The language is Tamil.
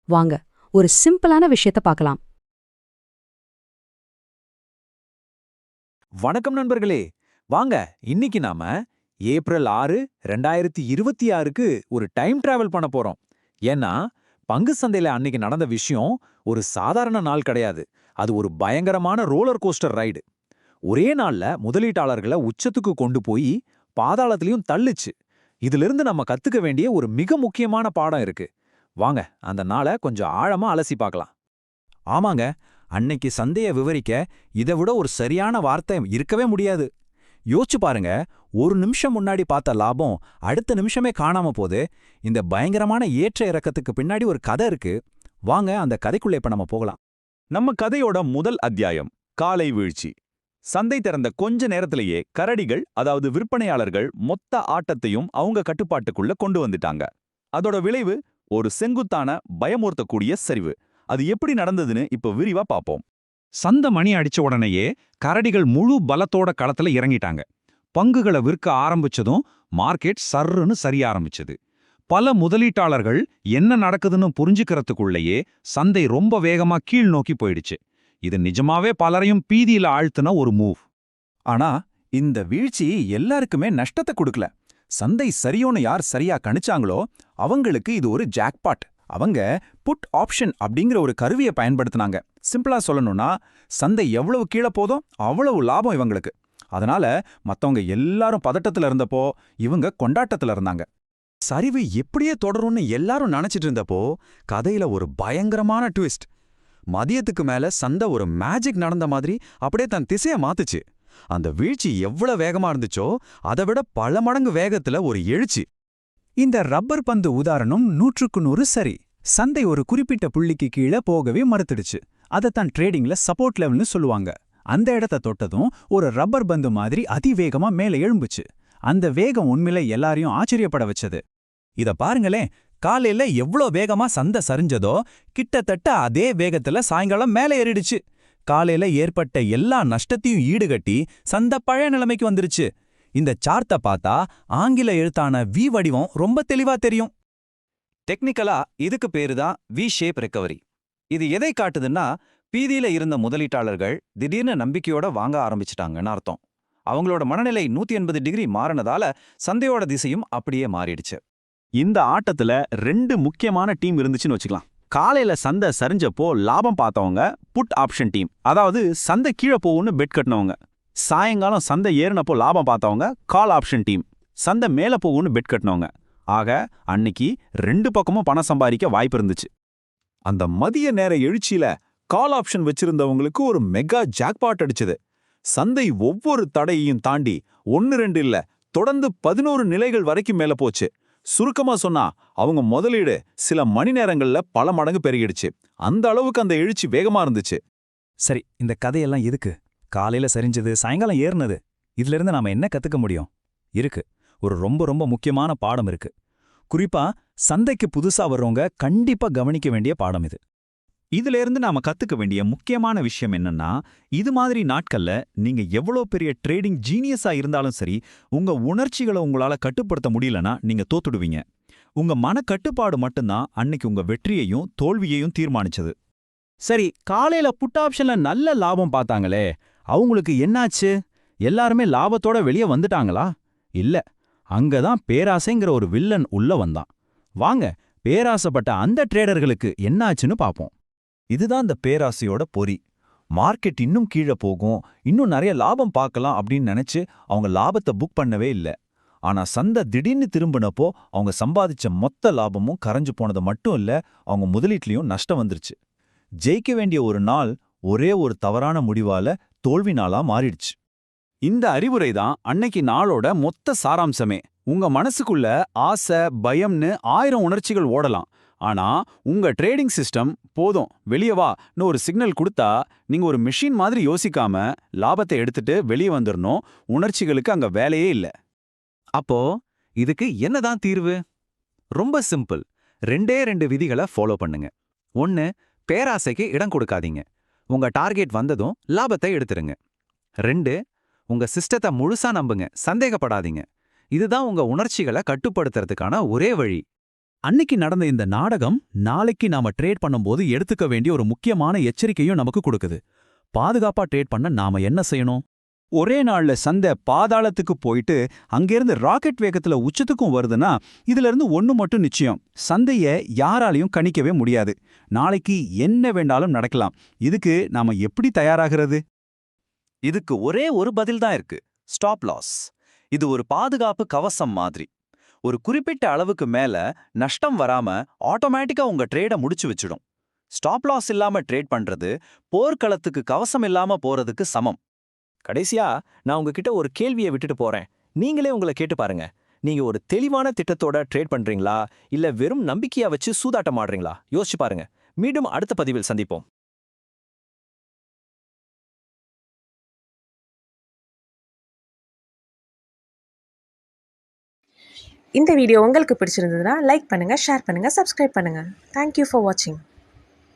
வாங்க ஒரு சிம்பிளான விஷயத்த பார்க்கலாம். வணக்கம் நண்பர்களே. வாங்க இன்னைக்கு நாம ஏப்ரல் 6, 2026க்கு ஒரு டைம் டிராவல் பண்ண போறோம். ஏன்னா பங்கு சந்தையில அன்னைக்கு நடந்த விஷயம் ஒரு சாதாரண நாள் கிடையாது. அது ஒரு பயங்கரமான ரோலர் கோஸ்டர் ரைடு. ஒரே நாள்ல முதலீட்டாளர்களை உச்சத்துக்கு கொண்டு போய் பாதாளத்திலையும் தள்ளுச்சு. இதிலிருந்து நம்ம கத்துக்க வேண்டிய ஒரு மிக முக்கியமான பாடம் இருக்கு. வாங்க அந்த நாளை கொஞ்சம் ஆழமா அலசி பார்க்கலாம். ஆமாங்க, அன்னைக்கு சந்தைய விவரிக்க இதை விட ஒரு சரியான வார்த்தை இருக்கவே முடியாது. யோசிச்சு பாருங்க, ஒரு நிமிஷம் முன்னாடி பார்த்த லாபம் அடுத்த நிமிஷமே காணாம போது. இந்த பயங்கரமான ஏற்ற இறக்கத்துக்கு பின்னாடி ஒரு கதை இருக்கு. வாங்க அந்த கதைக்குள்ள இப்ப நம்ம போகலாம். நம்ம கதையோட முதல் அத்தியாயம் காலை வீழ்ச்சி. சந்தை திறந்த கொஞ்ச நேரத்திலேயே கரடிகள், அதாவது விற்பனையாளர்கள், மொத்த ஆட்டத்தையும் அவங்க கட்டுப்பாட்டுக்குள்ள கொண்டு வந்துட்டாங்க. அதோட விளைவு ஒரு செங்குத்தான பயமுறுத்தக்கூடிய சரிவு. அது எப்படி நடந்ததுன்னு இப்ப விரிவா பாப்போம். சந்தை மணி அடிச்ச உடனேயே கரடிகள் முழு பலத்தோட களத்துல இறங்கிட்டாங்க. பங்குகளை விற்க ஆரம்பிச்சதும் மார்க்கெட் சர்ருன்னு சரிய ஆரம்பிச்சது. பல முதலீட்டாளர்கள் என்ன நடக்குதுன்னு புரிஞ்சுக்கிறதுக்குள்ளேயே சந்தை ரொம்ப வேகமா கீழ் நோக்கி போயிடுச்சு. இது நிஜமாவே பலரையும் பீதியில ஆழ்த்தின ஒரு மூவ். ஆனா இந்த வீழ்ச்சி எல்லாருக்குமே நஷ்டத்தை கொடுக்கல. சந்தை சரியோன்னு யார் சரியா கணிச்சாங்களோ அவங்களுக்கு இது ஒரு ஜாக்பாட். அவங்க புட் ஆப்ஷன் அப்படிங்கிற ஒரு கருவியை பயன்படுத்தினாங்க. சிம்பிளா சொல்லணும்னா, சந்தை எவ்வளவு கீழே போதோ அவ்வளவு லாபம் இவங்களுக்கு. அதனால மத்தவங்க எல்லாரும் பதட்டத்துல இருந்தப்போ இவங்க கொண்டாட்டத்துல இருந்தாங்க. சரிவு எப்படியே தொடரும்னு எல்லாரும் நினைச்சிட்டு இருந்தப்போ கதையில ஒரு பயங்கரமான ட்விஸ்ட். மதியத்துக்கு மேல சந்தை ஒரு மேஜிக் நடந்த மாதிரி அப்படியே தன் திசைய மாத்துச்சு. அந்த வீழ்ச்சி எவ்வளவு வேகமா இருந்துச்சோ அதை விட பல மடங்கு வேகத்துல ஒரு எழுச்சி. இந்த ரப்பர் பந்து உதாரணம் 100க்கு 100 சரி. சந்தை ஒரு குறிப்பிட்ட புள்ளிக்கு கீழே போகவே மறுத்துடுச்சு. அதைத்தான் ட்ரேடிங்ல சப்போர்ட் லெவல்னு சொல்லுவாங்க. அந்த இடத்த தொட்டதும் ஒரு ரப்பர் பந்து மாதிரி அதிவேகமா மேலே எழும்புச்சு. அந்த வேகம் உண்மையில எல்லாரையும் ஆச்சரியப்பட வச்சது. இத பாருங்களேன், காலையில எவ்வளோ வேகமா சந்தை சரிஞ்சதோ கிட்டத்தட்ட அதே வேகத்துல சாயங்காலம் மேலே ஏறிடுச்சு. காலையில ஏற்பட்ட எல்லா நஷ்டத்தையும் ஈடுகட்டி சந்தை பழைய நிலைமைக்கு வந்துருச்சு. இந்த சார்ட்ட பார்த்தா ஆங்கில எழுத்தான வி வடிவம் ரொம்ப தெளிவா தெரியும். டெக்னிக்கலா இதுக்கு பேரு தான் வி ஷேப் ரெக்கவரி. இது எதை காட்டுதுன்னா, பீதியில இருந்த முதலீட்டாளர்கள் திடீர்னு நம்பிக்கையோட வாங்க ஆரம்பிச்சிட்டாங்கன்னு அர்த்தம். அவங்களோட மனநிலை 180 டிகிரி மாறினதால சந்தையோட திசையும் அப்படியே மாறிடுச்சு. இந்த ஆட்டத்துல 2 முக்கியமான டீம் இருந்துச்சுன்னு வச்சுக்கலாம். காலையில சந்தை சரிஞ்சப்போ லாபம் பார்த்தவங்க புட் ஆப்ஷன் டீம், அதாவது சந்தை கீழே போகும்னு பெட் கட்டினவங்க. சாயங்காலம் சந்தை ஏறினப்போ லாபம் பார்த்தவங்க கால் ஆப்ஷன் டீம், சந்தை மேல போகும்னு பெட் கட்டினவங்க. ஆக அன்னைக்கு 2 பக்கமும் பணம் சம்பாதிக்க வாய்ப்பு இருந்துச்சு. அந்த மதிய நேர எழுச்சியில கால் ஆப்ஷன் வச்சிருந்தவங்களுக்கு ஒரு மெகா ஜாக்பாட் அடிச்சது. சந்தை ஒவ்வொரு தடையையும் தாண்டி 1-2 இல்ல, தொடர்ந்து 11 நிலைகள் வரைக்கும் மேல போச்சு. சுருக்கமா சொன்னா அவங்க முதலீடு சில மணி நேரங்கள்ல பல மடங்கு பெருகிடுச்சு. அந்த அளவுக்கு அந்த எழுச்சி வேகமா இருந்துச்சு. சரி, இந்த கதையெல்லாம் எதுக்கு? காலையில சரிஞ்சது, சாயங்காலம் ஏறினது, இதுல இருந்து நாம என்ன கத்துக்க முடியும்? இருக்கு, ஒரு ரொம்ப ரொம்ப முக்கியமான பாடம் இருக்கு. குறிப்பா சந்தைக்கு புதுசா வர்றவங்க கண்டிப்பா கவனிக்க வேண்டிய பாடம் இது. இதுல இருந்து நாம கத்துக்க வேண்டிய முக்கியமான விஷயம் என்னன்னா, இது மாதிரி நாட்கள்ல நீங்க எவ்வளோ பெரிய ட்ரேடிங் ஜீனியஸா இருந்தாலும் சரி, உங்க உணர்ச்சிகளை உங்களால கட்டுப்படுத்த முடியலனா நீங்க தோத்துடுவீங்க. உங்க மனக்கட்டுப்பாடு மட்டும்தான் அன்னைக்கு உங்க வெற்றியையும் தோல்வியையும் தீர்மானிச்சது. சரி, காலையில புட் ஆப்ஷன்ல நல்ல லாபம் பார்த்தாங்களே, அவங்களுக்கு என்னாச்சு? எல்லாருமே லாபத்தோட வெளியே வந்துட்டாங்களா? இல்ல, அங்கதான் பேராசைங்கிற ஒரு வில்லன் உள்ள வந்தான். வாங்க பேராசைப்பட்ட அந்த ட்ரேடர்களுக்கு என்னாச்சுன்னு பாப்போம். இதுதான் இந்த பேராசையோட பொறி. மார்க்கெட் இன்னும் கீழே போகும், இன்னும் நிறைய லாபம் பார்க்கலாம் அப்படின்னு நினைச்சு அவங்க லாபத்தை புக் பண்ணவே இல்லை. ஆனா சந்தை திடீர்னு திரும்பினப்போ அவங்க சம்பாதிச்ச மொத்த லாபமும் கரைஞ்சு போனது மட்டும் இல்ல, அவங்க முதலீட்லயும் நஷ்டம் வந்துருச்சு. ஜெயிக்க வேண்டிய ஒரு நாள் ஒரே ஒரு தவறான முடிவால தோல்வி நாளா மாறிடுச்சு. இந்த அறிவுரை தான் அன்னைக்கு நாளோட மொத்த சாராம்சமே. உங்க மனசுக்குள்ள ஆசை, பயம்னு 1000 உணர்ச்சிகள் ஓடலாம். ஆனா உங்க ட்ரேடிங் சிஸ்டம் போதும் வெளியே வான்னு ஒரு சிக்னல் கொடுத்தா, நீங்க ஒரு மெஷின் மாதிரி யோசிக்காம லாபத்தை எடுத்துட்டு வெளியே வந்துடணும். உணர்ச்சிகளுக்கு அங்க வேலையே இல்ல. அப்போ இதுக்கு என்னதான் தீர்வு? ரொம்ப சிம்பிள். 2 விதிகளை ஃபாலோ பண்ணுங்க. 1, பேராசைக்கு இடம் கொடுக்காதீங்க. உங்க டார்கெட் வந்ததும் லாபத்தை எடுத்துருங்க. 2, உங்க சிஸ்டத்தை முழுசா நம்புங்க, சந்தேகப்படாதீங்க. இதுதான் உங்க உணர்ச்சிகளை கட்டுப்படுத்துறதுக்கான ஒரே வழி. அன்னைக்கு நடந்த இந்த நாடகம் நாளைக்கு நாம ட்ரேட் பண்ணும்போது எடுத்துக்க வேண்டிய ஒரு முக்கியமான எச்சரிக்கையும் நமக்கு கொடுக்குது. பாதுகாப்பா ட்ரேட் பண்ண நாம என்ன செய்யணும்? ஒரே நாள்ல சந்தை பாதாளத்துக்கு போயிட்டு அங்கிருந்து ராக்கெட் வேகத்துல உச்சத்துக்கும் வருதுன்னா இதுல இருந்து ஒண்ணு மட்டும் நிச்சயம், சந்தைய யாராலையும் கணிக்கவே முடியாது. நாளைக்கு என்ன வேண்டாலும் நடக்கலாம். இதுக்கு நாம எப்படி தயாராகிறது? இதுக்கு ஒரே ஒரு பதில் தான் இருக்கு: ஸ்டாப் லாஸ். இது ஒரு பாதுகாப்பு கவசம் மாதிரி. ஒரு குறிப்பிட்ட அளவுக்கு மேல நஷ்டம் வராம ஆட்டோமேட்டிக்கா உங்க ட்ரேட முடிச்சு வச்சிடும். ஸ்டாப் லாஸ் இல்லாம ட்ரேட் பண்றது போர்க்களத்துக்கு கவசம் இல்லாம போறதுக்கு சமம். கடைசியா நான் உங்ககிட்ட ஒரு கேள்வியை விட்டுட்டு போறேன். நீங்களே உங்களை கேட்டு பாருங்க. நீங்க ஒரு தெளிவான திட்டத்தோட ட்ரேட் பண்றீங்களா, இல்ல வெறும் நம்பிக்கையா வச்சு சூதாட்டம் ஆடுறீங்களா? யோசிச்சு பாருங்க. மீண்டும் அடுத்த பதிவில் சந்திப்போம். இந்த வீடியோ உங்களுக்கு பிடிச்சிருந்ததுன்னா லைக் பண்ணுங்க, ஷேர் பண்ணுங்க, சப்ஸ்கிரைப் பண்ணுங்க. தேங்க்யூ ஃபார் வாட்சிங்.